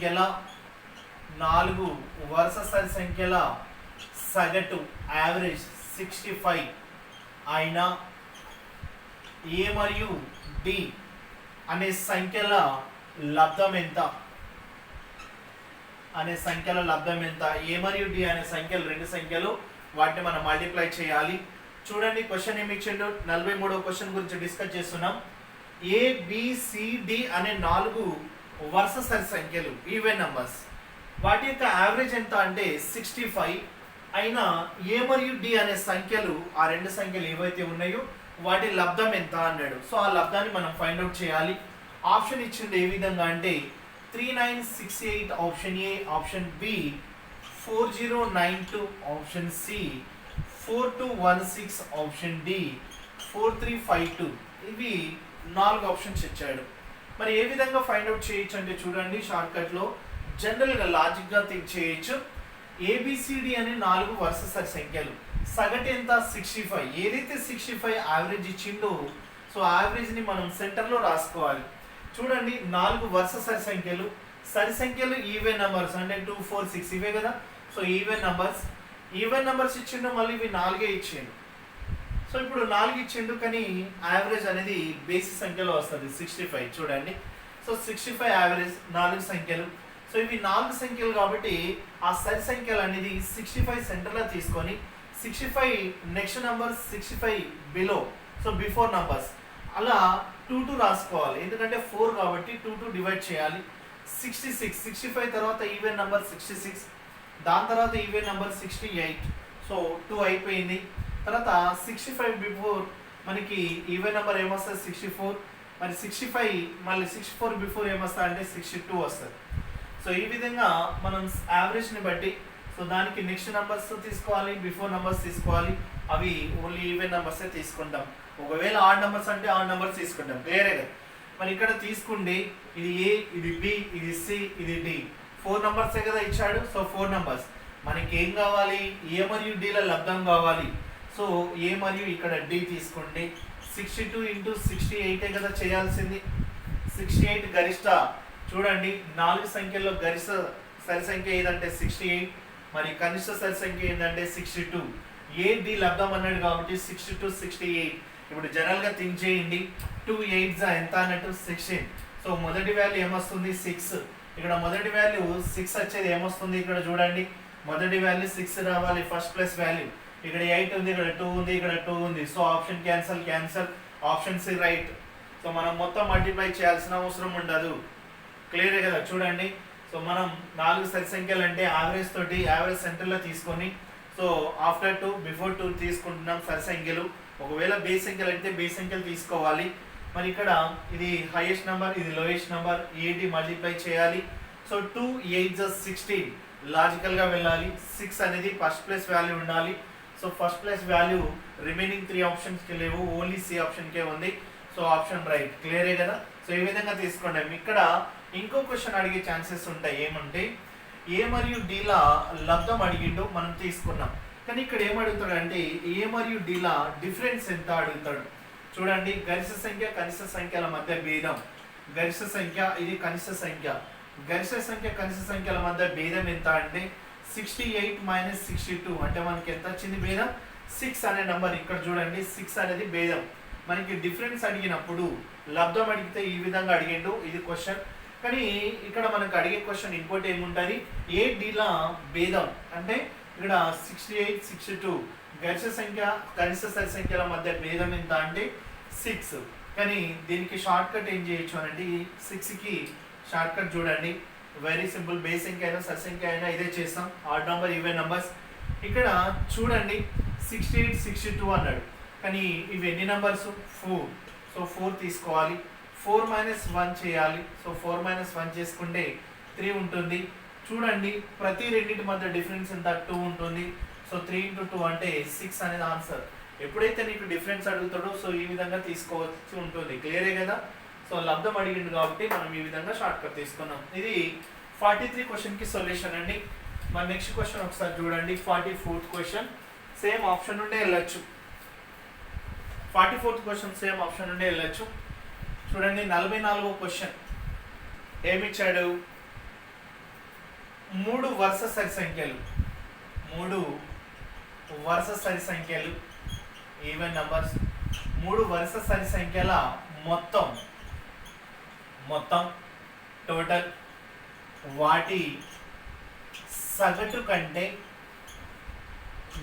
సంఖ్యల 4 వరుస సరి సంఖ్యల సగటు యావరేజ్ 65 అయినా ఏ మరియు డి అనే సంఖ్యల లబ్ధం ఎంత? ఏ మరియు డి అనే సంఖ్యలు రెండు సంఖ్యలు, వాటిని మనం మల్టిప్లై చేయాలి. చూడండి క్వశ్చన్ ఏమి ఇచ్చిండు. 43వ క్వశ్చన్ గురించి డిస్కస్ చేస్తున్నాం. ABCD అనే 4 వరుస సరి సంఖ్యలు, ఈవెన్ నంబర్స్, వాటి యొక్క యావరేజ్ ఎంత అంటే 65 అయినా ఏ మరియు డి అనే సంఖ్యలు, ఆ రెండు సంఖ్యలు ఏవైతే ఉన్నాయో వాటి లబ్ధం ఎంత అన్నాడు. సో ఆ లబ్ధాన్ని మనం ఫైండ్ అవుట్ చేయాలి. ఆప్షన్ ఇచ్చింది ఏ విధంగా అంటే 3968 option A, option B 4092 option C, 4216 option D, 4352. ఇవి 4 ఆప్షన్స్ ఇచ్చాడు. మరి ఏ విధంగా ఫైండ్ అవుట్ చేయొచ్చు అంటే చూడండి, షార్ట్ కట్ లో జనరల్గా లాజిక్గా థింక్ చేయొచ్చు. ఏబిసిడి అనే 4 వరుస సరి సంఖ్యలు, సగటు ఎంత 65. ఏదైతే 65 యావరేజ్ ఇచ్చిండో సో యావరేజ్ని మనం సెంటర్లో రాసుకోవాలి. చూడండి 4 వరుస సరి సంఖ్యలు ఈవెన్ నంబర్స్ అంటే 2 4 6 ఇవే కదా. సో ఈవెన్ నంబర్స్ ఇచ్చిండు, మళ్ళీ ఇవి 4 ఇచ్చిండు. సో ఇప్పుడు 4 ఇచ్చిండు కానీ యావరేజ్ అనేది బేసి సంఖ్యలో వస్తుంది 65. చూడండి, సో 65 యావరేజ్ 4 సంఖ్యలు. సో ఇవి 4 సంఖ్యలు కాబట్టి ఆ సరి సంఖ్యలు అనేది 65 సెంటర్లో తీసుకొని 65 next number 65 below, so before numbers అలా 2 రాసుకోవాలి. ఎందుకంటే 4 కాబట్టి 2 డివైడ్ చేయాలి. 65 తర్వాత ఈవెన్ నంబర్ 66, దాని తర్వాత ఈవెన్ నంబర్ 68. సో 2 అయిపోయింది. తర్వాత 65 బిఫోర్ మనకి ఈవెన్ నెంబర్ ఏమొస్తుంది 64. మరి 65 మళ్ళీ 64 బిఫోర్ ఏమొస్తుంది అంటే 62 వస్తుంది. సో ఈ విధంగా మనం యావరేజ్ని బట్టి సో దానికి నెక్స్ట్ నెంబర్స్ తీసుకోవాలి, బిఫోర్ నెంబర్స్ తీసుకోవాలి. అవి ఓన్లీ ఈవెన్ నెంబర్సే తీసుకుంటాం. ఒకవేళ ఆడ్ నెంబర్స్ అంటే ఆడ్ నెంబర్స్ తీసుకుంటాం. క్లియరే కదా. మరి ఇక్కడ తీసుకుంటే ఇది ఏ, ఇది బి, ఇది సి, ఇది డి, 4 నెంబర్సే కదా ఇచ్చాడు. సో 4 నెంబర్స్ మనకి ఏం కావాలి, ఏ మరియు డిల లబ్ధం కావాలి. సో ఏ మరియు ఇక్కడ డి తీసుకుంటే 62 ఇంటూ 68 కదా చేయాల్సింది. 68 గరిష్ట. చూడండి 4 సంఖ్యల్లో గరిష్ట సరి సంఖ్య ఏదంటే 68, మరి కనిష్ట సరి సంఖ్య ఏంటంటే 62. ఏ డి లబ్ధం అన్నాడు కాబట్టి 62 68. ఇప్పుడు జనరల్గా థింక్ చేయండి, 2 8 ఎంత అన్నట్టు 16. సో మొదటి వాల్యూ ఏమొస్తుంది 6. ఇక్కడ మొదటి వాల్యూ 6 వచ్చేది ఏమొస్తుంది, ఇక్కడ చూడండి మొదటి వాల్యూ 6 రావాలి, ఫస్ట్ ప్లస్ వాల్యూ. ఇక్కడ 8 ఉంది, ఇక్కడ 2 ఉంది, ఇక్కడ 2 ఉంది. So option cancel, option C right. So మనం మొత్తం మల్టిప్లై చేయాల్సిన అవసరం ఉండదు. క్లియరే కదా. చూడండి, సో మనం 4 సరి సంఖ్యలు అంటే యావరేజ్ తోటి యావరేజ్ సెంటర్లో తీసుకొని సో ఆఫ్టర్ 2 బిఫోర్ 2 తీసుకుంటున్నాం సరి సంఖ్యలు. ఒకవేళ బేస్ సంఖ్యలు అయితే బేస్ సంఖ్యలు తీసుకోవాలి. మరి ఇక్కడ ఇది హైయెస్ట్ నెంబర్, ఇది లోయెస్ట్ నెంబర్, ఏది మల్టిప్లై చేయాలి. సో 2 8 16 లాజికల్గా వెళ్ళాలి. 6 అనేది ఫస్ట్ ప్లేస్ వాల్యూ ఉండాలి. So first place value remaining 3 ఆప్షన్స్కి లేవు, ఓన్లీ సి ఆప్షన్కే ఉంది. So option right. క్లియరే కదా. సో ఈ విధంగా తీసుకోండి. ఇక్కడ ఇంకో క్వశ్చన్ అడిగే ఛాన్సెస్ ఉంటాయి. ఏమంటే ఏ మరియు డిల లబ్ధం అడిగిండు, మనం తీసుకున్నాం. కానీ ఇక్కడ ఏమడుగుతాడు అంటే ఏ మరియు డిల డిఫరెన్స్ ఎంత అడుగుతాడు. చూడండి, గరిష్ట సంఖ్య కనిష్ట సంఖ్యల మధ్య భేదం. గరిష్ట సంఖ్య ఇది కనిష్ట సంఖ్య, గరిష్ట సంఖ్య కనిష్ట సంఖ్యల మధ్య భేదం ఎంత అంటే 68 మైనస్ 62 అంటే మనకి ఎంత వచ్చింది భేదం 6 అనే నెంబర్. ఇక్కడ చూడండి 6 అనేది భేదం. మనకి డిఫరెన్స్ అడిగినప్పుడు లబ్ధం అడిగితే ఈ విధంగా అడిగిండు. ఇది క్వశ్చన్. కానీ ఇక్కడ మనకు అడిగే క్వశ్చన్ ఇంకోటి ఏముంటుంది, ఏ డిల భేదం అంటే ఇక్కడ 68 62 గరిష్ట సంఖ్య కనిష్ట సరి సంఖ్యల మధ్య భేదం ఎంత అంటే 6. కానీ దీనికి షార్ట్ కట్ ఏం చేయొచ్చు అంటే 6కి షార్ట్ కట్ చూడండి, వెరీ సింపుల్. బేస్ సంఖ్య అయినా సరి సంఖ్య అయినా ఇదే చేస్తాం, ఆడ్ నెంబర్ ఈవెన్ నెంబర్స్. ఇక్కడ చూడండి 68 62 అన్నాడు, కానీ ఇవి ఎన్ని నెంబర్స్ 4. సో 4 తీసుకోవాలి, 4 మైనస్ 1 చేయాలి. సో 4 మైనస్ 1 చేసుకుంటే 3 ఉంటుంది. చూడండి ప్రతి రెండింటి మధ్య డిఫరెన్స్ ఎంత 2 ఉంటుంది. సో 3 into 2 అంటే 6 అనేది ఆన్సర్. ఎప్పుడైతే నీకు డిఫరెన్స్ అడుగుతాడో సో ఈ విధంగా తీసుకోవచ్చు ఉంటుంది. క్లియరే కదా. సో లబ్ధం అడిగిండు కాబట్టి మనం ఈ విధంగా షార్ట్ కట్ తీసుకున్నాం. ఇది 43 క్వశ్చన్కి సొల్యూషన్ అండి. మరి నెక్స్ట్ క్వశ్చన్ ఒకసారి చూడండి, 44th క్వశ్చన్. సేమ్ ఆప్షన్ నుండే వెళ్ళొచ్చు. 44th క్వశ్చన్ సేమ్ ఆప్షన్ నుండే వెళ్ళొచ్చు. చూడండి 44వ క్వశ్చన్ ఏమిచ్చాడు, మూడు వరుస సరి సంఖ్యలు, మూడు వరుస సరి సంఖ్యలు ఈవెన్ నంబర్స్, మూడు వరుస సరి సంఖ్యల మొత్తం టోటల్ వాటి సగటు కంటే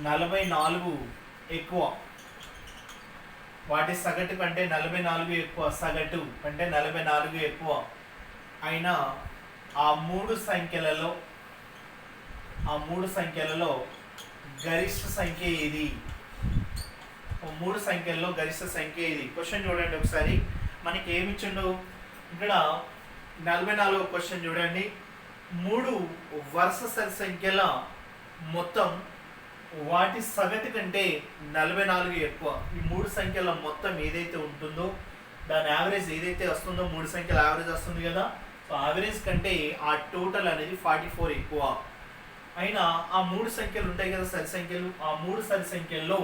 44 ఎక్కువ, వాటి సగటు కంటే 44 ఎక్కువ, సగటు అంటే 44 ఎక్కువ అయినా ఆ మూడు సంఖ్యలలో గరిష్ట సంఖ్య ఏది? మూడు సంఖ్యల్లో గరిష్ట సంఖ్య ఏది? క్వశ్చన్ చూడండి ఒకసారి. మనకి ఏమి ఇచ్చిండు ఇక్కడ? 44 క్వశ్చన్ చూడండి. మూడు వరుస సరి సంఖ్యల మొత్తం వాటి సగటు కంటే 44 ఎక్కువ. ఈ మూడు సంఖ్యల మొత్తం ఏదైతే ఉంటుందో దాని యావరేజ్ ఏదైతే వస్తుందో, మూడు సంఖ్యల యావరేజ్ వస్తుంది కదా, సో యావరేజ్ కంటే ఆ టోటల్ అనేది 44 ఎక్కువ అయినా ఆ మూడు సంఖ్యలు ఉంటాయి కదా సరి సంఖ్యలు, ఆ మూడు సరి సంఖ్యల్లో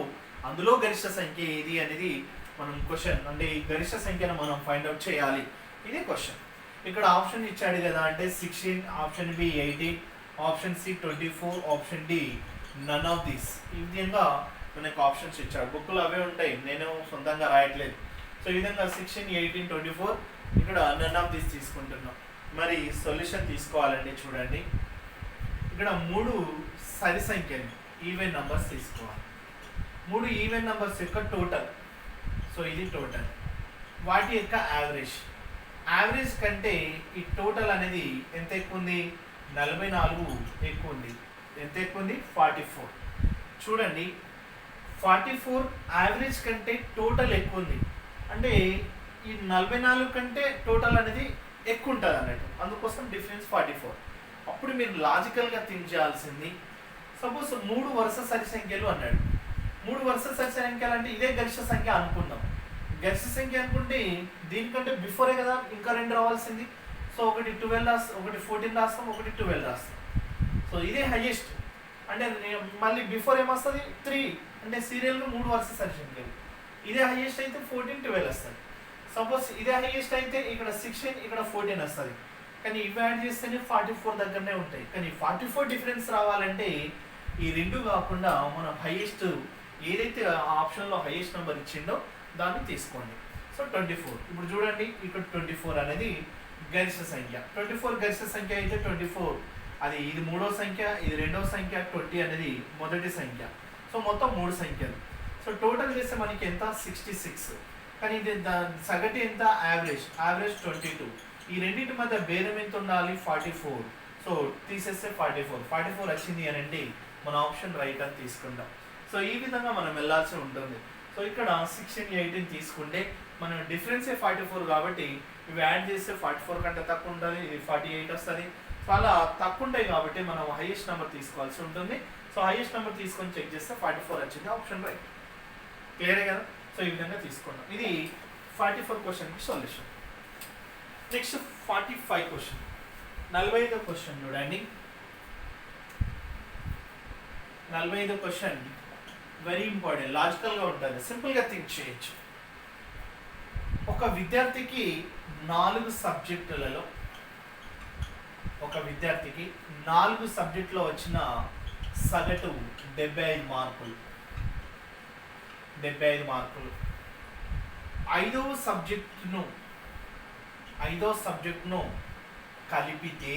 అందులో గరిష్ట సంఖ్య ఏది అనేది మనం క్వశ్చన్, అంటే ఈ గరిష్ట సంఖ్యను మనం ఫైండ్ అవుట్ చేయాలి. ఇదే క్వశ్చన్. ఇక్కడ ఆప్షన్ ఇచ్చాడు కదా, అంటే 16, option B 18, option C 24, option D none of these. ఈ విధంగా మనకు ఆప్షన్స్ ఇచ్చాడు. బుక్లో అవే ఉంటాయి, నేను సొంతంగా రాయట్లేదు. సో ఈ విధంగా 16, 18, 24 ఇక్కడ నన్ ఆఫ్ దీస్ తీసుకుంటున్నాం. మరి సొల్యూషన్ తీసుకోవాలండి. చూడండి, ఇక్కడ మూడు సరి సంఖ్యలు ఈవెన్ నంబర్స్ తీసుకోవాలి. మూడు ఈవెన్ నంబర్స్ యొక్క టోటల్, సో ఇది టోటల్, వాటి యొక్క యావరేజ్ కంటే ఈ టోటల్ అనేది ఎంత ఎక్కువ ఉంది? 44 ఎక్కువ ఉంది. ఎంత ఎక్కువ ఉంది? 44. చూడండి, 44 యావరేజ్ కంటే టోటల్ ఎక్కువ ఉంది. అంటే ఈ 44 కంటే టోటల్ అనేది ఎక్కువ ఉంటుంది అన్నట్టు, అందుకోసం డిఫరెన్స్ 44. అప్పుడు మీరు లాజికల్గా థింక్ చేయాల్సింది, సపోజ్ మూడు వరుస సరి సంఖ్యలు అన్నాడు. మూడు వరుస సరి సంఖ్యలు అంటే ఇదే గరిష్ట సంఖ్య అనుకుందాం. గరిష్ట సంఖ్య అనుకుంటే దీనికంటే బిఫోరే కదా ఇంకా రెండు రావాల్సింది. సో ఒకటి 12 రాస్తాం, ఒకటి 14 రాస్తాం, ఒకటి 12 రాస్తాం. సో ఇదే హైయెస్ట్. అంటే మళ్ళీ బిఫోర్ ఏమొస్తుంది? 3. అంటే సీరియల్గా మూడు వరుస సరి సంఖ్యలు. ఇదే హైయెస్ట్ అయితే 14, 12 వస్తుంది. సపోజ్ ఇదే హైయెస్ట్ అయితే ఇక్కడ 16, ఇక్కడ 14 వస్తుంది. కానీ ఇవి యాడ్ చేస్తేనే 44 దగ్గరనే ఉంటాయి. కానీ 44 డిఫరెన్స్ రావాలంటే ఈ రెండు కాకుండా మనం హైయెస్ట్ ఏదైతే ఆప్షన్లో హైయెస్ట్ నెంబర్ ఇచ్చిండో దాన్ని తీసుకోండి. సో 24. ఇప్పుడు చూడండి, ఇక్కడ 24 అనేది గరిష్ట సంఖ్య. 24 గరిష్ట సంఖ్య అయితే 24 అది ఇది మూడో సంఖ్య, ఇది రెండవ సంఖ్య, 20 అనేది మొదటి సంఖ్య. సో మొత్తం మూడు సంఖ్యలు. సో టోటల్ చేస్తే మనకి ఎంత? 66. కానీ ఇది సగటు ఎంత? యావరేజ్ 22. ఈ రెండింటి మధ్య భేదం ఎంత ఉండాలి? 44. సో తీసేస్తే 44 వచ్చింది అని అంటే మన ఆప్షన్ రైట్ అని తీసుకుంటాం. సో ఈ విధంగా మనం వెళ్ళాల్సి ఉంటుంది. సో ఇక్కడ 16, 18 తీసుకుంటే మనం డిఫరెన్సే 44 కాబట్టి ఇవి యాడ్ చేస్తే 44 కంటే తక్కువ ఉంటుంది, ఇది 48 వస్తుంది. చాలా తక్కువ ఉంటాయి కాబట్టి మనం హైయెస్ట్ నెంబర్ తీసుకోవాల్సి ఉంటుంది. సో హైయెస్ట్ నెంబర్ తీసుకొని చెక్ చేస్తే 44 వచ్చింది, ఆప్షన్ రైట్. క్లియరే కదా? సో ఈ విధంగా తీసుకున్నాం. ఇది 44 క్వశ్చన్కి సొల్యూషన్. నెక్స్ట్ 45 క్వశ్చన్, 45వ క్వశ్చన్ చూడండి. 45వ క్వశ్చన్ వెరీ ఇంపార్టెంట్, లాజికల్గా ఉంటుంది, సింపుల్గా థింక్ చేయొచ్చు. ఒక విద్యార్థికి 4 సబ్జెక్టులలో వచ్చిన సగటు 75 మార్కులు. 75 మార్కులు. ఐదవ సబ్జెక్టును కలిపితే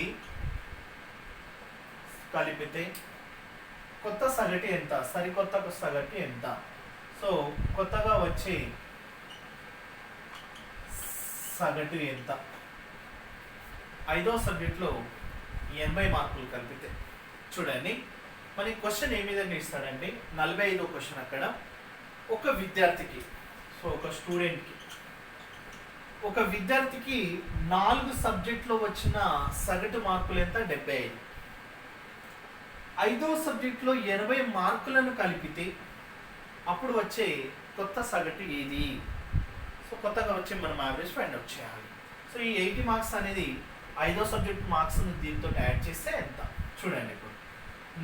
కొత్త సగటు ఎంత? సరికొత్త సగటు ఎంత? సో కొత్తగా వచ్చే సగటు ఎంత? ఐదో సబ్జెక్టులో 80 మార్కులు కలిపితే. చూడండి, మన క్వశ్చన్ ఏ విధంగా ఇస్తాడంటే 45వ క్వశ్చన్ అక్కడ ఒక విద్యార్థికి, సో ఒక విద్యార్థికి 4 సబ్జెక్టులో వచ్చిన సగటు మార్కులు ఎంత? 75. ఐదో సబ్జెక్టులో 80 మార్కులను కలిపితే అప్పుడు వచ్చే కొత్త సగటు ఏది? సో కొత్తగా వచ్చి మనం యావరేజ్ ఫైండ్ అవుట్ చేయాలి. సో ఈ 80 మార్క్స్ అనేది ఐదో సబ్జెక్ట్ మార్క్స్ని దీంతో యాడ్ చేస్తే ఎంత? చూడండి, ఇప్పుడు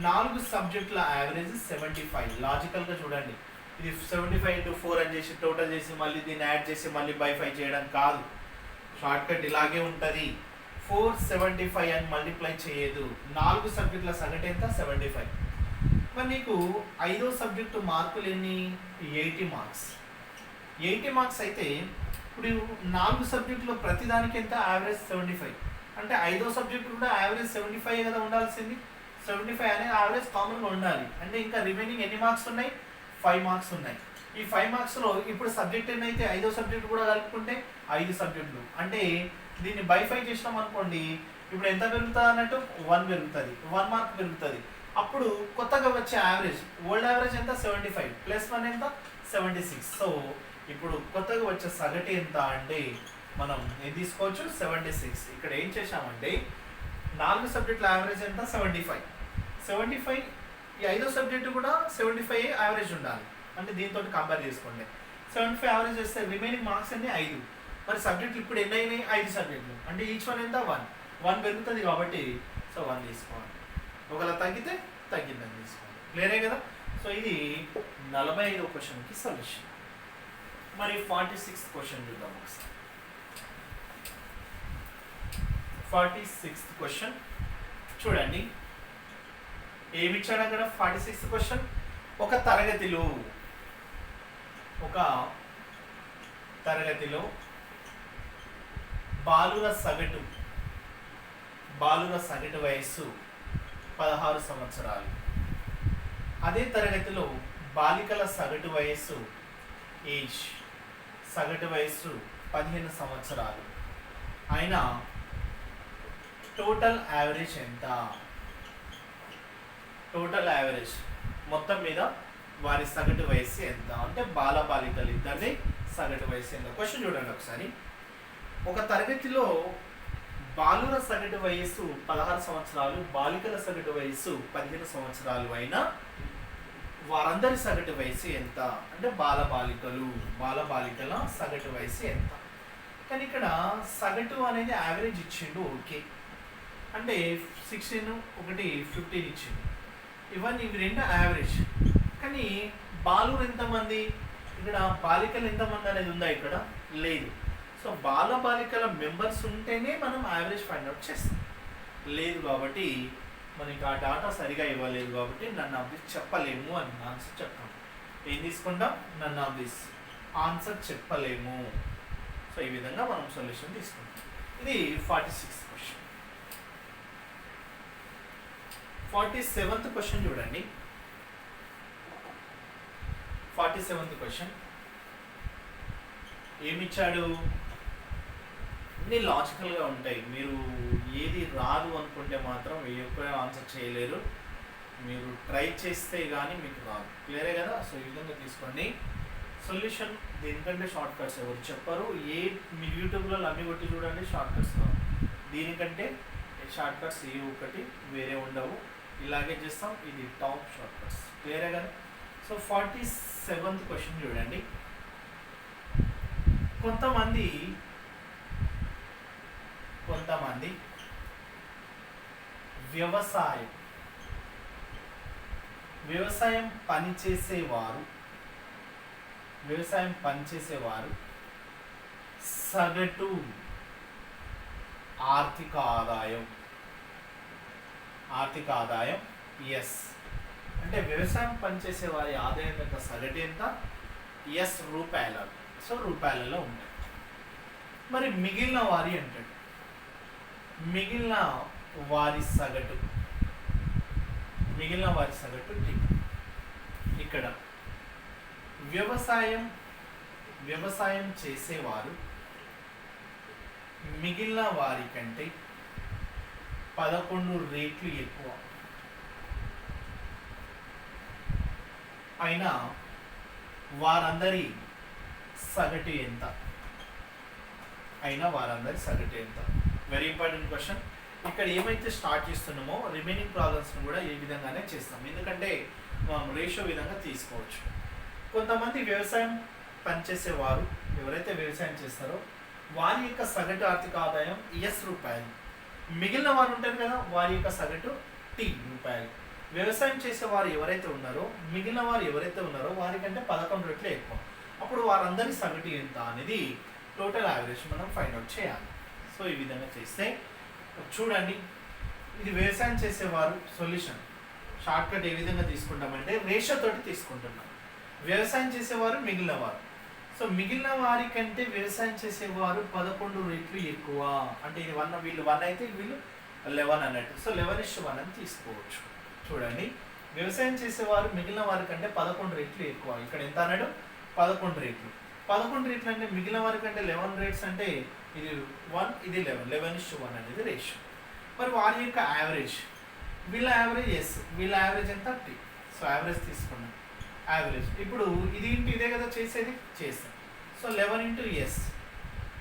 4 సబ్జెక్టుల యావరేజ్ 75. లాజికల్గా చూడండి, ఇది 75 into 4 అని చేసి టోటల్ చేసి మళ్ళీ దీన్ని యాడ్ చేసి మళ్ళీ by 5 చేయడం కాదు. షార్ట్ కట్ ఇలాగే ఉంటుంది. 475 అని మల్టిప్లై చేయదు. 4 సబ్జెక్టుల సగటు ఎంత? 75. మరి నీకు 5వ సబ్జెక్టు మార్కులు ఎన్ని? 80 మార్క్స్. 80 మార్క్స్ అయితే ఇప్పుడు 4 సబ్జెక్టులో ప్రతిదానికి ఎంత? యావరేజ్ 75. అంటే 5వ సబ్జెక్టు కూడా యావరేజ్ 75 కదా ఉండాల్సింది. 75 అనేది యావరేజ్ కామన్గా ఉండాలి. అంటే ఇంకా రిమైనింగ్ ఎన్ని మార్క్స్ ఉన్నాయి? 5 మార్క్స్ ఉన్నాయి. ఈ 5 మార్క్స్లో ఇప్పుడు సబ్జెక్ట్ ఎన్ని అయితే 5వ సబ్జెక్టు కూడా కలుపుకుంటే 5 సబ్జెక్టులు. అంటే దీన్ని బై 5 చేసినాం అనుకోండి, ఇప్పుడు ఎంత పెరుగుతుంది అన్నట్టు? 1 పెరుగుతుంది, 1 మార్క్ పెరుగుతుంది. అప్పుడు కొత్తగా వచ్చే యావరేజ్, ఓల్డ్ యావరేజ్ ఎంత? 75 ప్లస్ 1 ఎంత? 76. సో ఇప్పుడు కొత్తగా వచ్చే సగటు ఎంత అంటే మనం ఏం తీసుకోవచ్చు? 76. ఇక్కడ ఏం చేసామంటే 4 సబ్జెక్టుల యావరేజ్ ఎంత? 75. 75 ఈ 5వ సబ్జెక్టు కూడా 75 యావరేజ్ ఉండాలి. అంటే దీంతో కంపేర్ చేసుకోండి. 75 యావరేజ్ చేస్తే రిమైనింగ్ మార్క్స్ అన్ని 5. మరి సబ్జెక్టులు ఇప్పుడు ఎన్ని అయినాయి? 5 సబ్జెక్టులు. అంటే ఈచ్ వన్ ఎంత? 1 పెరుగుతుంది కాబట్టి సో 1 తీసుకోవాలి. ఒకవేళ తగ్గితే తగ్గిందని తీసుకోవాలి. క్లియరే కదా? సో ఇది 45వ క్వశ్చన్కి సొల్యూషన్. మరి 46th క్వశ్చన్ చూద్దాం ఒకసారి. 46th క్వశ్చన్ చూడండి, ఏమి ఇచ్చాడు అక్కడ? 46th క్వశ్చన్, ఒక తరగతిలో బాలుర సగటు వయస్సు 16 సంవత్సరాలు. అదే తరగతిలో బాలికల సగటు వయస్సు 15 సంవత్సరాలు. అయినా టోటల్ యావరేజ్ ఎంత? టోటల్ యావరేజ్ మొత్తం మీద వారి సగటు వయస్సు ఎంత? అంటే బాలికలు ఇద్దరిని సగటు వయస్సు ఎంత? క్వశ్చన్ చూడండి ఒకసారి. ఒక తరగతిలో బాలుర సగటు వయస్సు 16 సంవత్సరాలు, బాలికల సగటు వయస్సు 15 సంవత్సరాలు అయినా వారందరి సగటు వయస్సు ఎంత? అంటే బాలికల సగటు వయస్సు ఎంత? కానీ ఇక్కడ సగటు అనేది యావరేజ్ ఇచ్చిండు, ఓకే. అంటే 16 ఒకటి 15 ఇచ్చిండు. ఇవి రెండు యావరేజ్. కానీ బాలురు ఎంతమంది? ఇక్కడ బాలికలు ఎంతమంది అనేది ఉందా? ఇక్కడ లేదు. సో బాలికల మెంబర్స్ ఉంటేనే మనం యావరేజ్ ఫైండ్ అవుట్ చేస్తాం. లేదు కాబట్టి మనకి ఆ డాటా సరిగా ఇవ్వలేదు కాబట్టి నన్ను ఆఫ్ దిస్ చెప్పలేము అని ఆన్సర్ చెప్తాం. ఏం తీసుకుంటాం? నన్ను ఆఫ్ దిస్ ఆన్సర్ చెప్పలేము. సో ఈ విధంగా మనం సొల్యూషన్ తీసుకుంటాం. ఇది 46th క్వశ్చన్. 47th క్వశ్చన్ చూడండి. 47th question ఏమిచ్చాడు? అన్ని లాజికల్గా ఉంటాయి. మీరు ఏది రాదు అనుకుంటే మాత్రం ఎక్కువ ఆన్సర్ చేయలేరు. మీరు ట్రై చేస్తే కానీ మీకు రాదు. క్లియరే కదా? సో ఈ విధంగా తీసుకోండి. సొల్యూషన్ దీనికంటే షార్ట్ కట్స్ ఎవరు చెప్పరు. మీరు యూట్యూబ్లో అన్ని కొట్టి చూడండి, షార్ట్ కట్స్ రావు. దీనికంటే షార్ట్ కట్స్ ఏ ఒకటి వేరే ఉండవు. ఇలాగే చేస్తాం. ఇది టాప్ షార్ట్ కట్స్. క్లియరే కదా? సో 47th క్వశ్చన్ చూడండి. కొంతమంది వ్యవసాయం పనిచేసేవారు సగటు ఆర్థిక ఆదాయం ఎస్. అంటే వ్యవసాయం పనిచేసే వారి ఆదాయం యొక్క సగటు ఎంత? ఎస్ రూపాయలు. సో రూపాయలలో ఉంటాయి. మరి మిగిలిన వారి సగటు టీ. ఇక్కడ వ్యవసాయం చేసేవారు మిగిలిన వారి కంటే 11 రేట్లు ఎక్కువ అయినా వారందరి సగటు ఎంత? Very important question. ఇక్కడ ఏమైతే స్టార్ట్ చేస్తున్నామో రిమైనింగ్ ప్రాబ్లమ్స్ని కూడా ఈ విధంగానే చేస్తాం. ఎందుకంటే మనం రేషియో విధంగా తీసుకోవచ్చు. కొంతమంది వ్యవసాయం పనిచేసేవారు ఎవరైతే వ్యవసాయం చేస్తారో వారి యొక్క సగటు ఆర్థిక ఆదాయం ఎస్ రూపాయలు. మిగిలిన వారు ఉంటారు కదా, వారి యొక్క సగటు టీ రూపాయలు. వ్యవసాయం చేసేవారు ఎవరైతే ఉన్నారో వారికంటే 11 రెట్లు ఎక్కువ. అప్పుడు వారందరి సగటు ఎంత అనేది టోటల్ యావరేజ్ మనం ఫైండ్ అవుట్ చేయాలి. సో ఈ విధంగా చేస్తే చూడండి, ఇది వ్యవసాయం చేసేవారు సొల్యూషన్ షార్ట్ కట్ ఏ విధంగా తీసుకుంటామంటే రేషియో తోటి తీసుకుంటున్నాం. వ్యవసాయం చేసేవారు మిగిలిన వారు. సో మిగిలిన వారి కంటే వ్యవసాయం చేసేవారు 11 రెట్లు ఎక్కువ. అంటే ఇది 1, వీళ్ళు 1 అయితే వీళ్ళు 11 అన్నట్టు. సో 11:1 అని తీసుకోవచ్చు. చూడండి, వ్యవసాయం చేసేవారు మిగిలిన వారి కంటే 11 రెట్లు ఎక్కువ. ఇక్కడ ఎంత అన్నాడు? 11 రెట్లు. 11 రెట్లు అంటే మిగిలిన వారి కంటే 11 రేట్స్ అంటే ఇది 1, ఇది 11. 11:1 అనేది రేషియో. మరి వారి యొక్క యావరేజ్, వీళ్ళ యావరేజ్ ఎస్, వీళ్ళ యావరేజ్ ఎంత టీ. సో యావరేజ్ తీసుకున్నాం. యావరేజ్ ఇప్పుడు ఇది ఇంటూ ఇదే కదా చేసేది, చేస్తాం. So 11 into S,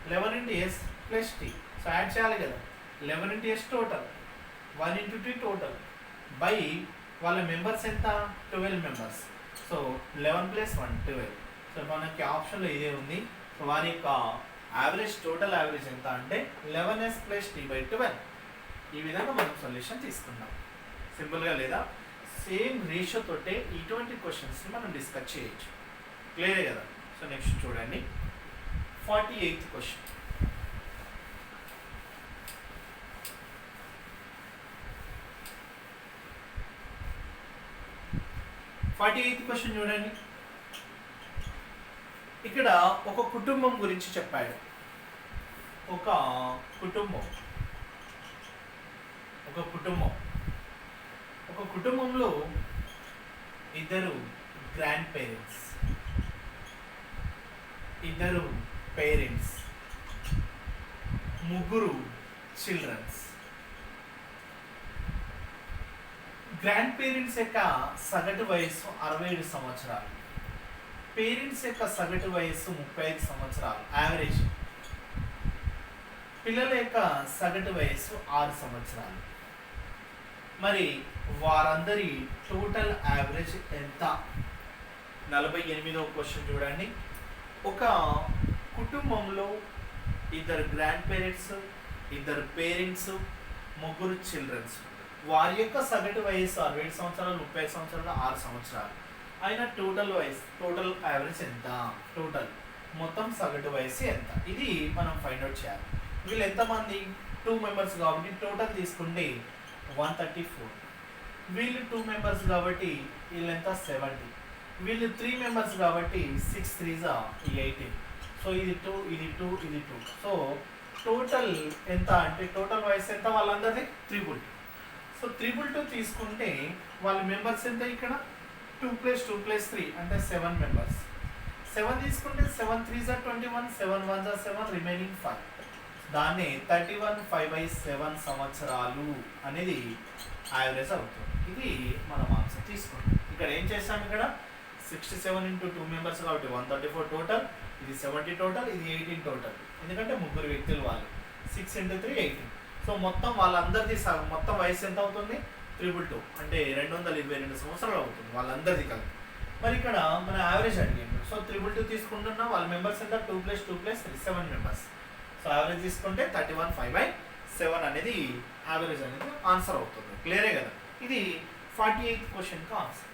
11 into S plus T. So add చేయాలి కదా. 11 into S total, 1 into T total, by వాళ్ళ మెంబర్స్ ఎంత? 12 మెంబర్స్. సో 11 + 1 12. సో మనకి ఆప్షన్లో ఇదే ఉంది. సో వారి యొక్క యావరేజ్, టోటల్ యావరేజ్ ఎంత అంటే 11s + t/12. ఈ విధంగా మనం సొల్యూషన్ తీసుకున్నాం. సింపుల్గా లేదా? సేమ్ రేషియో తోటే ఇటువంటి క్వశ్చన్స్ని మనం డిస్కస్ చేయొచ్చు. క్లియరే కదా? సో నెక్స్ట్ చూడండి, 48th క్వశ్చన్. చూడండి, ఇక్కడ ఒక కుటుంబం గురించి చెప్పాడు. ఒక కుటుంబంలో ఇద్దరు గ్రాండ్ పేరెంట్స్, ముగ్గురు చిల్డ్రన్స్. గ్రాండ్ పేరెంట్స్ యొక్క సగటు వయస్సు 67 సంవత్సరాలు, పేరెంట్స్ యొక్క సగటు వయస్సు 35 సంవత్సరాలు యావరేజ్. పిల్లల యొక్క సగటు వయస్సు 6 సంవత్సరాలు. మరి వారందరి టోటల్ యావరేజ్ ఎంత? 48వ క్వశ్చన్ చూడండి. ఒక కుటుంబంలో ఇద్దరు గ్రాండ్ పేరెంట్స్, ఇద్దరు పేరెంట్స్, ముగ్గురు చిల్డ్రన్స్. వారి యొక్క సగటు వయస్సు 67 సంవత్సరాలు, 35 సంవత్సరాలు, 6 సంవత్సరాలు. అయినా టోటల్ యావరేజ్ ఎంత? టోటల్ మొత్తం సగటు వయస్సు ఎంత? ఇది మనం ఫైండ్ అవుట్ చేయాలి. వీళ్ళు ఎంతమంది? 2 మెంబర్స్ కాబట్టి టోటల్ తీసుకుంటే 134. వీళ్ళు 2 మెంబర్స్ కాబట్టి వీళ్ళు ఎంత? 70. వీళ్ళు 3 మెంబర్స్ కాబట్టి 6 3s 18. సో ఇది 2, ఇది 2, ఇది 2. సో టోటల్ ఎంత అంటే టోటల్ వయసు ఎంత వాళ్ళందరిది? 322. సో 322 తీసుకుంటే వాళ్ళ మెంబర్స్ ఎంత? ఇక్కడ 2 + 2 + 3 అంటే 7 మెంబర్స్. 7 తీసుకుంటే 7 3s 21, 7 1s 7, రిమైనింగ్ 5. దాన్ని 31 5/7 సంవత్సరాలు అనేది యావరేజ్ అవుతుంది. ఇది మనం ఆన్సర్ తీసుకుంటాం. ఇక్కడ ఏం చేస్తాం? ఇక్కడ 67 × 2 మెంబర్స్ కాబట్టి 134 టోటల్, ఇది 70 టోటల్, ఇది 18 టోటల్. ఎందుకంటే ముగ్గురు వ్యక్తులు వాళ్ళు. 6 × 3 18. సో మొత్తం వాళ్ళందరిది మొత్తం వయసు ఎంత అవుతుంది? 322 అంటే 222 సంవత్సరాలు అవుతుంది వాళ్ళందరిది కలిపి. మరి ఇక్కడ మన యావరేజ్ అడిగింది. సో 322 తీసుకుంటున్నా, వాళ్ళ మెంబర్స్ ఎంత? 2 + 2 + 3 7 మెంబర్స్. సో యావరేజ్ తీసుకుంటే 31 5/7 అనేది యావరేజ్ అనేది ఆన్సర్ అవుతుంది. క్లియరే కదా? ఇది 48th క్వశ్చన్కి ఆన్సర్.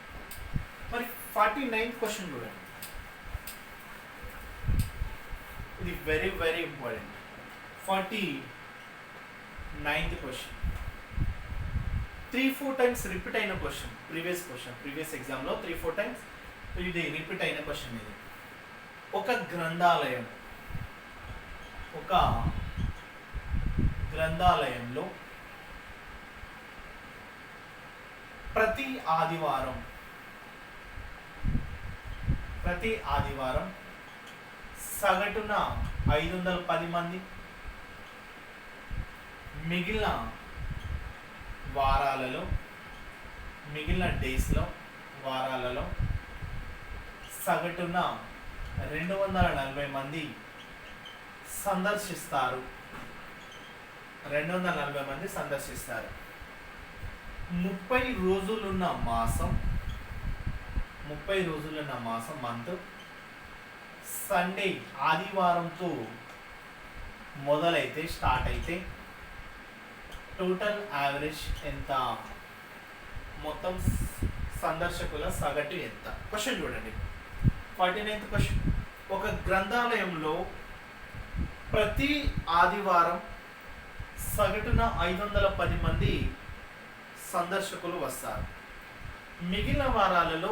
మరి 49th క్వశ్చన్ చూడండి. ఇది very very important. 49th question 3-4 times repeat అయిన క్వశ్చన్. ప్రీవియస్ ఎగ్జామ్లో 3-4 టైమ్స్ ఇది రిపీట్ అయిన క్వశ్చన్. ఇది ఒక గ్రంథాలయంలో ప్రతి ఆదివారం సగటున 510 మంది, మిగిలిన వారాలలో సగటున 240 మంది సందర్శిస్తారు. 30 రోజులున్న మాసం మంత్ సండే ఆదివారంతో స్టార్ట్ అయితే టోటల్ యావరేజ్ ఎంత? మొత్తం సందర్శకుల సగటు ఎంత? క్వశ్చన్ చూడండి. 49th question. ఒక గ్రంథాలయంలో ప్రతి ఆదివారం సగటున 510 మంది సందర్శకులు వస్తారు. మిగిలిన వారాలలో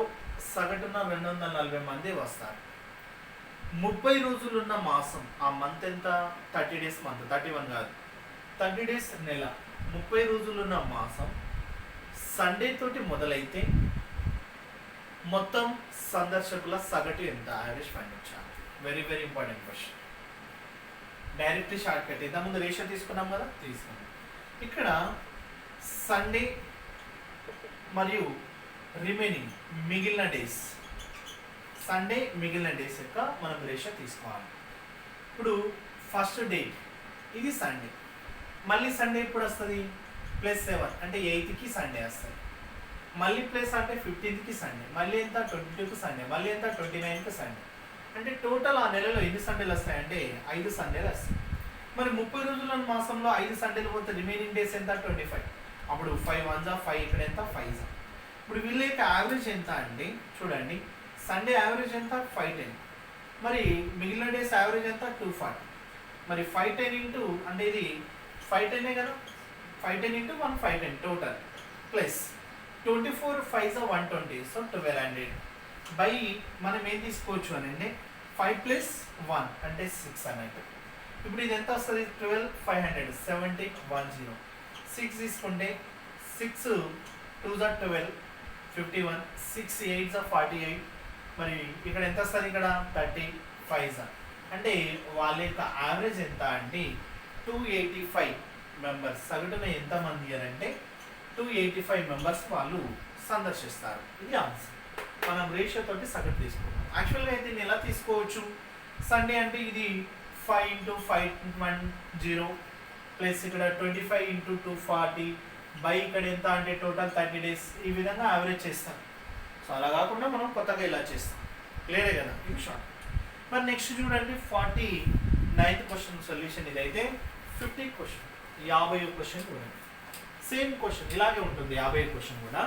సగటున 240 మంది వస్తారు. 30 రోజులున్న మాసం, ఆ మంత్ ఎంత? 30 డేస్ మంత్, 31 కాదు, 30 డేస్ నెల. 30 రోజులున్న మాసం సండే తోటి మొదలైతే మొత్తం సందర్శకుల సగటు ఎంత? యావరేజ్ ఫైండ్ అవుట్ చేయాలి. Very very important question. Direct short cut. ఇంతకుముందు రేషియో తీసుకున్నాం కదా, తీసుకున్నాం. ఇక్కడ సండే మరియు రిమైనింగ్ మిగిలిన డేస్, సండే మిగిలిన డేస్ యొక్క మనం రేషియో తీసుకోవాలి. ఇప్పుడు ఫస్ట్ డే ఇది సండే, మళ్ళీ సండే ఎప్పుడు వస్తుంది? +7 అంటే 8కి సండే వస్తుంది. మళ్ళీ ప్లస్ అంటే 15కి సండే, మళ్ళీ ఎంత? 22కి సండే, మళ్ళీ ఎంత? 29కి సండే. అంటే టోటల్ ఆ నెలలో ఎన్ని సండేలు వస్తాయంటే 5 సండేలు వస్తాయి. మరి 30 రోజుల మాసంలో 5 సండేలు పోతే రిమైనింగ్ డేస్ ఎంత? 25. అప్పుడు 5 1 5, ఇక్కడ ఎంత? 5. ఇప్పుడు వీళ్ళ యొక్క యావరేజ్ ఎంత అంటే చూడండి, సండే యావరేజ్ ఎంత? 510. మరి మిగిలిన డేస్ యావరేజ్ ఎంత? 240. మరి 510 ఇంటూ అంటే ఇది 510 కదా, 510 into 1 510 total plus 24 5 120, so 1200 by మనం ఏం తీసుకోవచ్చు అని అంటే 5 + 1 అంటే 6 అన్నట్టు. ఇప్పుడు ఇది ఎంత వస్తుంది? 12 500 70 10. 6 తీసుకుంటే 6 2 12 51, 6 8 48. మరి ఇక్కడ ఎంత వస్తుంది? ఇక్కడ 35. అంటే వాళ్ళ యొక్క యావరేజ్ ఎంత అంటే 285 మెంబర్స్. సగటున ఎంతమంది అని అంటే 285 మెంబర్స్ వాళ్ళు సందర్శిస్తారు. ఇది ఆన్సర్. మనం రేషియో తోటి సగటు తీసుకుంటాం. యాక్చువల్గా అయితే దీన్ని ఎలా తీసుకోవచ్చు? సండే అంటే ఇది 5 × 510 ప్లస్ ఇక్కడ 25 × 240 బై ఇక్కడ ఎంత అంటే టోటల్ 30 డేస్. ఈ విధంగా యావరేజ్ చేస్తాం. సో అలా కాకుండా మనం కొత్తగా ఇలా చేస్తాం. క్లియరే కదా? ఇది షార్ట్. మరి నెక్స్ట్ చూడండి 49th క్వశ్చన్ సొల్యూషన్. ఇదైతే 50th క్వశ్చన్, 50వ క్వశ్చన్ చూడండి. సేమ్ క్వశ్చన్ ఇలాగే ఉంటుంది. 50వ క్వశ్చన్ కూడా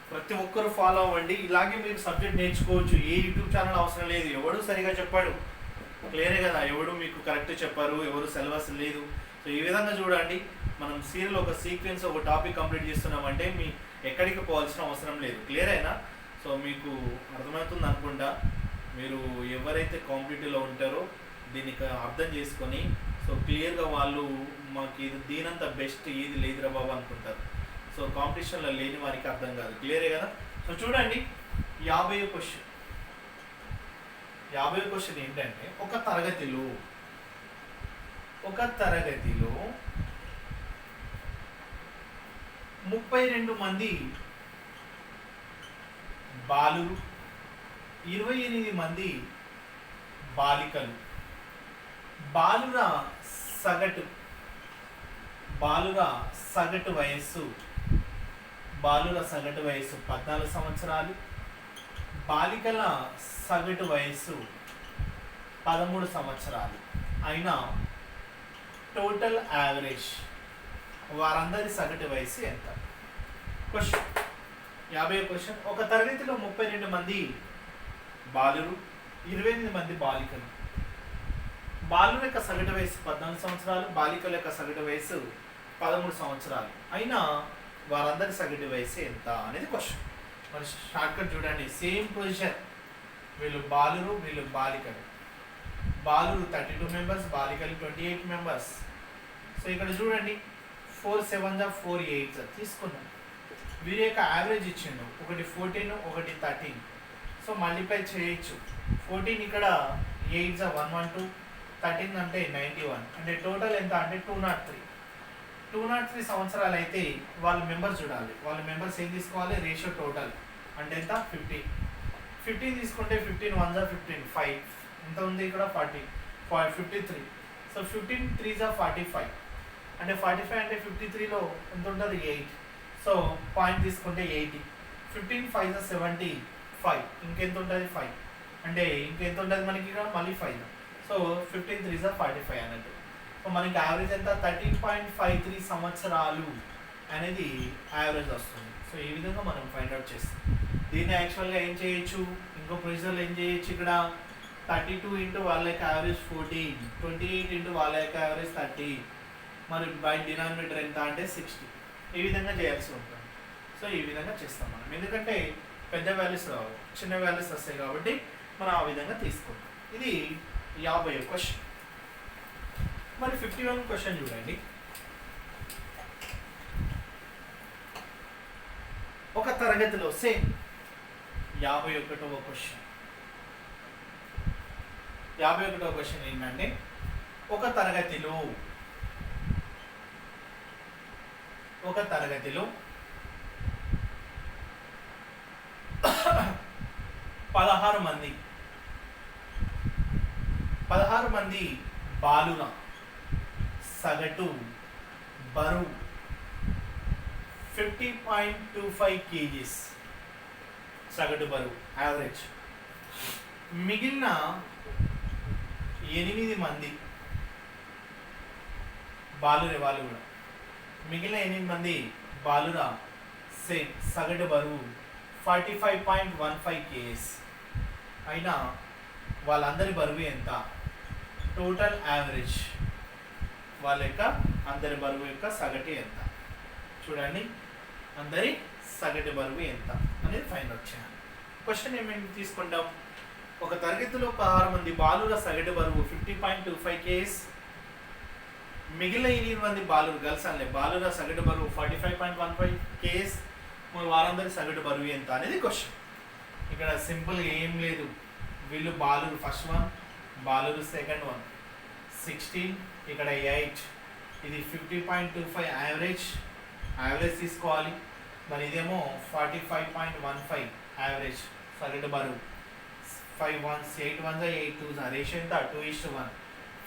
ప్రతి ఒక్కరు ఫాలో అవ్వండి. ఇలాగే మీరు సబ్జెక్ట్ నేర్చుకోవచ్చు. ఏ యూట్యూబ్ ఛానల్ అవసరం లేదు. ఎవడు సరిగా చెప్పాడు, క్లియరే కదా? ఎవడు మీకు కరెక్ట్ చెప్పారు, ఎవరు సిలబస్ లేదు. సో ఈ విధంగా చూడండి. మనం సీరియల్ ఒక సీక్వెన్స్ ఒక టాపిక్ కంప్లీట్ చేస్తున్నామంటే మీ ఎక్కడికి పోవాల్సిన అవసరం లేదు. క్లియర్ అయినా? సో మీకు అర్థమవుతుంది అనుకుంటా. మీరు ఎవరైతే కాంపిటేటివ్లో ఉంటారో దీన్ని అర్థం చేసుకొని సో క్లియర్గా వాళ్ళు మాకు ఇది దీనంత బెస్ట్ ఏది లేదురా బాబు అనుకుంటారు. సో కాంపిటీషన్లో లేని వారికి అర్థం కాదు. క్లియరే కదా? సో చూడండి 50వ క్వశ్చన్. 50వ క్వశ్చన్ ఏంటంటే ఒక తరగతిలో 32 మంది బాలురు, 28 మంది బాలికలు. బాలుర సగటు వయస్సు 14 సంవత్సరాలు, బాలికల సగటు వయస్సు 13 సంవత్సరాలు అయినా టోటల్ యావరేజ్ వారందరి సగటు వయస్సు ఎంత? క్వశ్చన్ 50వ క్వశ్చన్. ఒక తరగతిలో 32 మంది బాలురు, 28 మంది బాలికలు. బాలుల యొక్క సగటు వయసు 14 సంవత్సరాలు, బాలికల యొక్క సగటు వయసు 13 సంవత్సరాలు అయినా వారందరి సగటు వయసు ఎంత అనేది క్వశ్చన్. మరి షార్ట్కట్ చూడండి. Same position. వీళ్ళు బాలురు, వీళ్ళు బాలికలు. బాలురు 32 మెంబర్స్, బాలికలు 28 మెంబర్స్. సో ఇక్కడ చూడండి 4 7 4 8 తీసుకున్నాం. వీరి యొక్క యావరేజ్ ఇచ్చిండు. ఒకటి 14, ఒకటి 13. సో మల్టిప్లై చేయొచ్చు. 14 ఇక్కడ 8 112, 13 అంటే 91. అంటే టోటల్ ఎంత అంటే 203 సంవత్సరాలు అయితే వాళ్ళ మెంబర్స్ చూడాలి. వాళ్ళ మెంబర్స్ ఏం తీసుకోవాలి? రేషియో టోటల్ అంటే ఎంత? 15 తీసుకుంటే 15 1 15 5 ఎంత ఉంది ఇక్కడ? 53. సో 15 3 45 అంటే 45 అంటే 53లో ఎంత ఉంటుంది? 8. సో పాయింట్ తీసుకుంటే 80. 15 5 75 ఇంకెంత ఉంటుంది? 5 అంటే ఇంకెంత ఉంటుంది మనకి ఇక్కడ? మళ్ళీ 5. సో 15 3 45 అన్నట్టు. సో మనకి యావరేజ్ ఎంత? 13.53 సంవత్సరాలు అనేది యావరేజ్ వస్తుంది. సో ఈ విధంగా మనం ఫైండ్ అవుట్ చేస్తాం. దీన్ని యాక్చువల్గా ఏం చేయొచ్చు? ఇంకో ప్రొసీజర్లో ఏం చేయొచ్చు? ఇక్కడ 32 ఇంటూ వాళ్ళ యొక్క యావరేజ్ 14, 28 ఇంటూ వాళ్ళ యొక్క యావరేజ్ 30, మరి బై డినామినేటర్ ఎంత అంటే 60. ఈ విధంగా చేయాల్సి ఉంటుంది. సో ఈ విధంగా చేస్తాం మనం, ఎందుకంటే పెద్ద వాల్యూస్ రావు, చిన్న వాల్యూస్ వస్తాయి కాబట్టి మనం ఆ విధంగా తీసుకుంటాం. ఇది 50 క్వశ్చన్. మరి 51 క్వశ్చన్ చూడండి. ఒక తరగతిలో సేమ్ 51వ క్వశ్చన్. 51వ క్వశ్చన్ ఏంటంటే, ఒక తరగతిలో 16 మంది బాలుల సగటు బరువు 50.25 kgs, సగటు బరువు యావరేజ్. మిగిలిన 8 మంది బాలురే, వాళ్ళు కూడా మిగిలిన 8 మంది బాలుర సేమ్ సగటు బరువు 45.15 kgs అయినా వాళ్ళందరి బరువు ఎంత? టోటల్ యావరేజ్ వాళ్ళ యొక్క అందరి బరువు యొక్క సగటు ఎంత? చూడండి, అందరి సగటు బరువు ఎంత అనేది ఫైండ్ అవుట్ చేయాలి. క్వశ్చన్ ఏమేమి తీసుకుంటాం? ఒక తరగతిలో 16 మంది బాలుల సగటు బరువు 50.25 kgs, మిగిలిన 8 మంది బాలురు గర్ల్స్ అనే బాలుల సగటు బరువు 45.15 kgs, మరి వారందరి సగటు బరువు ఎంత అనేది క్వశ్చన్. ఇక్కడ సింపుల్ ఏం లేదు, వీళ్ళు బాలురు ఫస్ట్ వన్, బాలురు సెకండ్ వన్ 16, ఇక్కడ 8, ఇది 50.25 యావరేజ్ తీసుకోవాలి. మరి ఇదేమో 45.15 యావరేజ్ సగటు బరువు. 5 ones 8 ones 8 2s, రేషియో ఎంత? 2:1.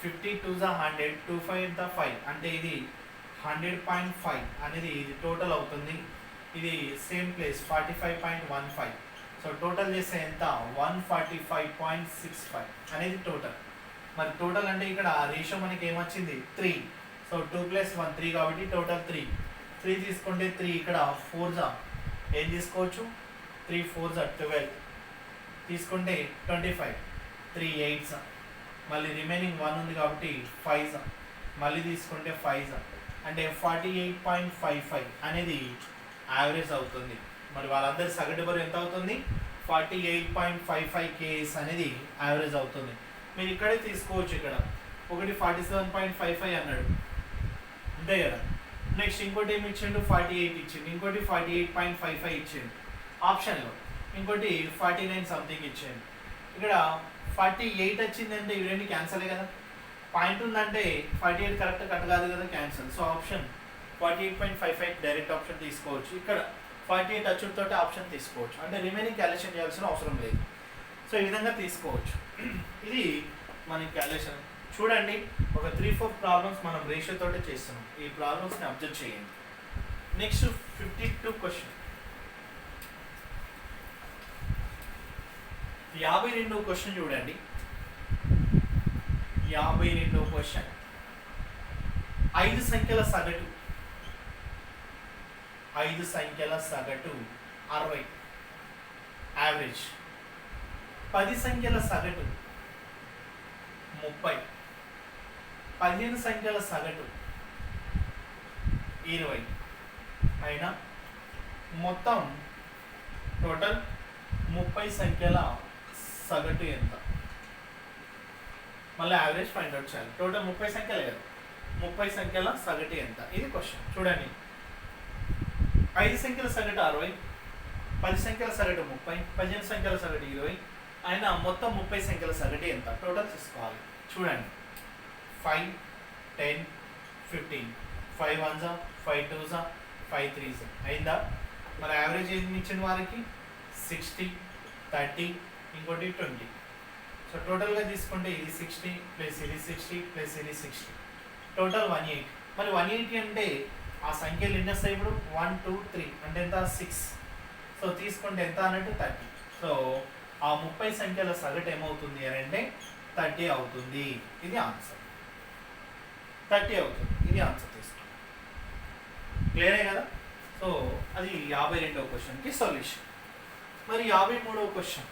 50 2s 100, 25 ఎంత? 5. అంటే ఇది 100.5 అనేది ఇది టోటల్ అవుతుంది. ఇది సేమ్ ప్లేస్ 45.15. సో టోటల్ చేస్తే ఎంత? 145.65 అనేది టోటల్. మరి టోటల్ అంటే ఇక్కడ రేషియో మనకి ఏమొచ్చింది? 3. సో 2 + 1 3 కాబట్టి టోటల్ 3 తీసుకుంటే 3 ఇక్కడ 4s ఏం తీసుకోవచ్చు? 3 4s 12 తీసుకుంటే 25, 3 8s, మళ్ళీ రిమైనింగ్ 1 ఉంది కాబట్టి 5s, మళ్ళీ తీసుకుంటే 5s, అంటే 48.55 అనేది యావరేజ్ అవుతుంది. మరి వాళ్ళందరి సగటు బరువు ఎంత అవుతుంది? 48.55 kgs అనేది యావరేజ్ అవుతుంది. మీరు ఇక్కడే తీసుకోవచ్చు. ఇక్కడ ఒకటి 47.55 అన్నాడు, అంతే కదా. నెక్స్ట్ ఇంకోటి ఏమి ఇచ్చిండు? 48 ఇచ్చిండు, ఇంకోటి 48.55 ఇచ్చిండు ఆప్షన్లో, ఇంకోటి 49 సంథింగ్ ఇచ్చిండు. ఇక్కడ 48 వచ్చిందంటే ఇవి రెండు క్యాన్సలే కదా. పాయింట్ ఉందంటే 48 కరెక్ట్ కట్ కాదు కదా, cancel. So option 48.55 direct option తీసుకోవచ్చు. ఇక్కడ 48 అచ్చుతో ఆప్షన్ తీసుకోవచ్చు, అంటే రిమైనింగ్ క్యాలిక్యులేషన్ చేయాల్సిన అవసరం లేదు. సో ఈ విధంగా తీసుకోవచ్చు. ఇది మనకి క్యాలిక్యులేషన్. చూడండి, ఒక 3-4 ప్రాబ్లమ్స్ మనం రేషియో తోటే చేస్తున్నాం. ఈ ప్రాబ్లమ్స్ని అబ్జర్వ్ చేయండి. Next 52 question. 52వ క్వశ్చన్ చూడండి. 52వ క్వశ్చన్. 5 సంఖ్యల సగటు 60 యావరేజ్. 10 సంఖ్యల సగటు 30, 15 సంఖ్యల సగటు 20 అయినా మొత్తం టోటల్ 30 సంఖ్యల సగటు ఎంత? మళ్ళీ యావరేజ్ ఫైండ్ అవుట్ చేయాలి. టోటల్ 30 సంఖ్యలు కదా, 30 సంఖ్యల సగటు ఎంత? ఇది క్వశ్చన్. చూడండి, 5 సంఖ్యల సగటు 60, 10 సంఖ్యల సగటు 30, 15 సంఖ్యల సగటు 20 అయినా మొత్తం 30 సంఖ్యల సగటు ఎంత? టోటల్ తీసుకోవాలి. చూడండి, 5 10 15, 5 1s 5 2s 5 3s అయిందా? మరి యావరేజ్ ఏది ఇచ్చిన వారికి? 60 30 ఇంకోటి 20. సో టోటల్గా తీసుకుంటే ఇది 60 ప్లస్ ఇది 60 ప్లస్ ఇది 60, టోటల్ 180. మరి 180 అంటే ఆ సంఖ్యలు ఎన్ని వస్తాయి ఇప్పుడు? 1 2 3 అంటే ఎంత? 6. సో తీసుకుంటే ఎంత అన్నట్టు? 30. సో ఆ 30 సంఖ్యల సగటు ఏమవుతుంది అని అంటే 30 అవుతుంది. ఇది ఆన్సర్. 30 అవుతుంది. ఇది ఆన్సర్ తీసుకోండి. క్లియరే కదా? సో అది 52వ క్వశ్చన్కి సొల్యూషన్. మరి 53వ క్వశ్చన్.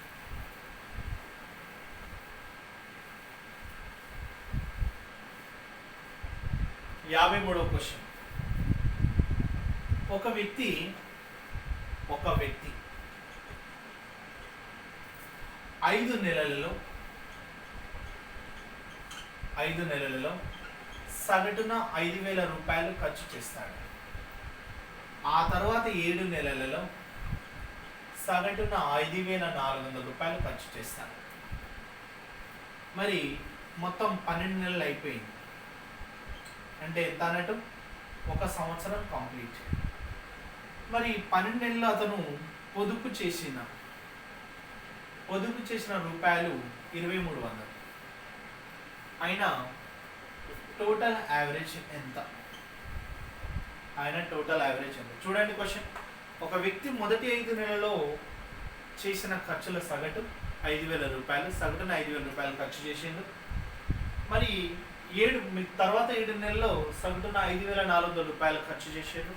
53వ క్వశ్చన్. ఒక వ్యక్తి 5 నెలలలో సగటున 5,000 రూపాయలు ఖర్చు చేస్తాడు. ఆ తర్వాత 7 నెలలలో సగటున 5,400 రూపాయలు ఖర్చు చేస్తాడు. మరి మొత్తం 12 నెలలు అయిపోయింది. అంటే ఎంత అన్నట్టు? 1 సంవత్సరం కంప్లీట్. మరి 12 నెలలు అతను పొదుపు చేసిన రూపాయలు 2,300. అయినా టోటల్ యావరేజ్ ఎంత? చూడండి క్వశ్చన్. ఒక వ్యక్తి మొదటి 5 నెలల్లో చేసిన ఖర్చుల సగటు 5,000 రూపాయలు, సగటున 5,000 రూపాయలు ఖర్చు చేసిండు. మరి తర్వాత 7 నెలల్లో సగటున 5,400 రూపాయలు ఖర్చు చేసాడు.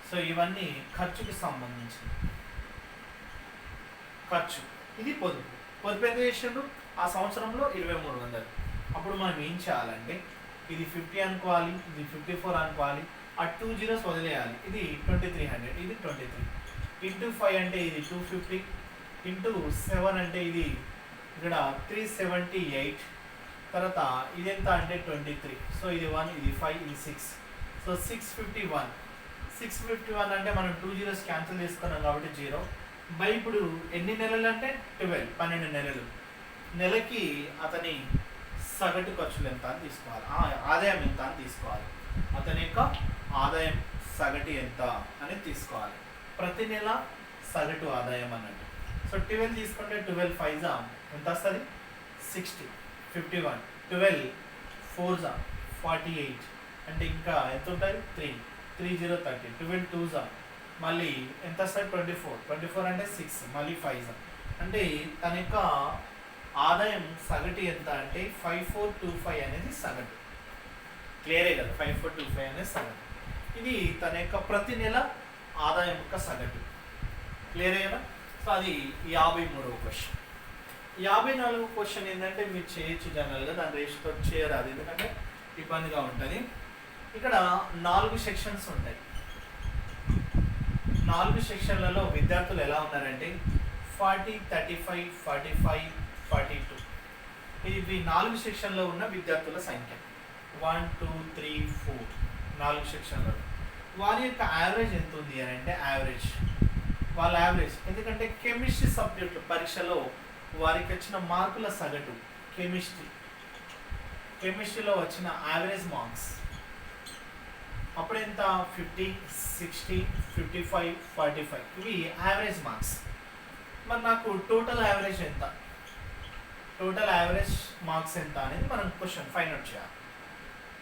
సో ఇవన్నీ ఖర్చుకి సంబంధించింది. ఖర్చు ఇది పొదుపు ఎంత చేసిండు ఆ సంవత్సరంలో? 2,300. అప్పుడు మనం ఏం చేయాలంటే ఇది 50 అనుకోవాలి, ఇది 54 అనుకోవాలి, ఆ 2 zeros వదిలేయాలి. ఇది 2,300, ఇది 23 ఇంటూ 5 అంటే ఇది 250 ఇంటూ 7 అంటే ఇది ఇక్కడ 378. తర్వాత ఇది ఎంత అంటే 23. సో ఇది 1, ఇది 5, ఇది 6. సో 651 అంటే మనం 2 zeros క్యాన్సిల్ చేసుకున్నాం కాబట్టి 0. బై ఇప్పుడు ఎన్ని నెలలు అంటే 12 నెలలు. నెలకి అతని సగటు ఖర్చులు ఎంత అని తీసుకోవాలి, ఆదాయం ఎంత అని తీసుకోవాలి. అతని యొక్క ఆదాయం సగటు ఎంత అనేది తీసుకోవాలి. ప్రతి నెల సగటు ఆదాయం అన్నట్టు. సో 12 తీసుకుంటే 12 5 ఎంత వస్తుంది? 60. 51 12 4 48 అంటే ఇంకా ఎంత ఉంటుంది? 3 0 30 12 2 మళ్ళీ ఎంత వస్తుంది? 24 అంటే 6 మళ్ళీ 5 అంటే తన యొక్క ఆదాయం సగటు ఎంత అంటే 5425 అనేది సగటు. క్లియరే కదా? 5425 అనేది సగటు. ఇది తన యొక్క ప్రతి నెల ఆదాయం యొక్క సగటు. క్లియరే కదా? సో అది 53వ క్వశ్చన్. 54వ క్వశ్చన్ ఏంటంటే మీరు చేయొచ్చు జనరల్గా, దాని రేషియోతో చేయరాదు ఎందుకంటే ఇబ్బందిగా ఉంటుంది. ఇక్కడ 4 సెక్షన్స్ ఉంటాయి. 4 సెక్షన్లలో విద్యార్థులు ఎలా ఉన్నారంటే 40 35 45 42. ఇవి 4 సెక్షన్లో ఉన్న విద్యార్థుల సంఖ్య. 1 2 3 4 4 సెక్షన్లలో వారి యొక్క యావరేజ్ ఎంత ఉంది అని అంటే వాళ్ళ యావరేజ్. ఎందుకంటే కెమిస్ట్రీ సబ్జెక్టు పరీక్షలో వారికి వచ్చిన మార్కుల సగటు కెమిస్ట్రీలో వచ్చిన యావరేజ్ మార్క్స్ అప్పుడు ఎంత? 50 60 55 45 ఇవి యావరేజ్ మార్క్స్. మరి నాకు టోటల్ యావరేజ్ ఎంత? టోటల్ యావరేజ్ మార్క్స్ ఎంత అనేది మనం క్వశ్చన్ ఫైండ్ అవుట్ చేయాలి.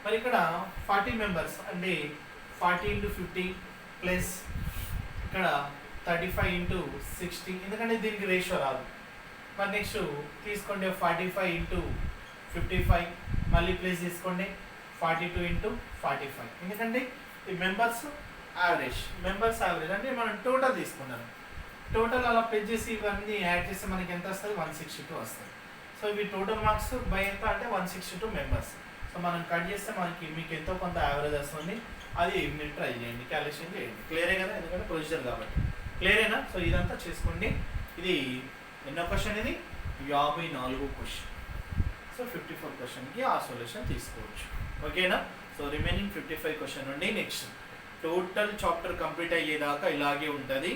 మరి ఇక్కడ 40 మెంబర్స్ అంటే 40 × 50 ప్లస్ ఇక్కడ 35 × 60 ఎందుకంటే దీనికి రేషియో రాదు. మరి నెక్స్ట్ తీసుకోండి 45 × 55 మళ్ళీ ప్లస్ తీసుకోండి 42 × 45 ఎందుకంటే ఈ మెంబర్స్ యావరేజ్ అంటే మనం టోటల్ తీసుకున్నాం. టోటల్ అలా ప్లస్ చేసి ఇవన్నీ యాడ్ చేస్తే మనకి ఎంత వస్తుంది? 162 వస్తుంది. సో ఇవి టోటల్ మార్క్స్ బై ఎంత అంటే 162 మెంబర్స్. సో మనం కట్ చేస్తే మీకు ఎంతో కొంత యావరేజ్ వస్తుంది. అది మీరు ట్రై చేయండి, క్యాలిక్యులేషన్ చేయండి. క్లియరే కదా? ఎందుకంటే ప్రొసీజర్ కాబట్టి. క్లియరేనా? సో ఇదంతా చేసుకోండి. ఇది ఎన్నో క్వశ్చన్? ఇది 54వ క్వశ్చన్. సో 54 క్వశ్చన్కి ఆ సొల్యూషన్ తీసుకోవచ్చు. ఓకేనా? సో రిమైనింగ్ 55 క్వశ్చన్ నుండి నెక్స్ట్ టోటల్ చాప్టర్ కంప్లీట్ అయ్యేదాకా ఇలాగే ఉంటుంది.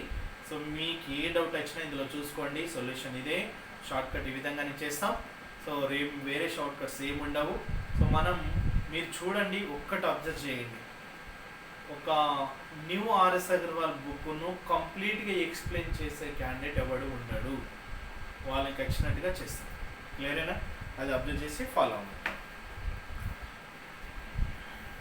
సో మీకు ఏ డౌట్ వచ్చినా ఇందులో చూసుకోండి. సొల్యూషన్ ఇదే, షార్ట్ కట్ ఈ విధంగానే చేస్తాం. సో వేరే షార్ట్ కట్స్ ఏమి ఉండవు. సో మీరు చూడండి, ఒక్కటి అబ్జర్వ్ చేయండి. ఒక న్యూ ఆర్ఎస్ అగర్వాల్ బుక్ను కంప్లీట్గా ఎక్స్ప్లెయిన్ చేసే క్యాండిడేట్ ఎవడు ఉండడు. వాళ్ళకి వచ్చినట్టుగా చేస్తాం. క్లియరేనా? అది అబ్జర్వ్ చేసి ఫాలో అవ్వండి.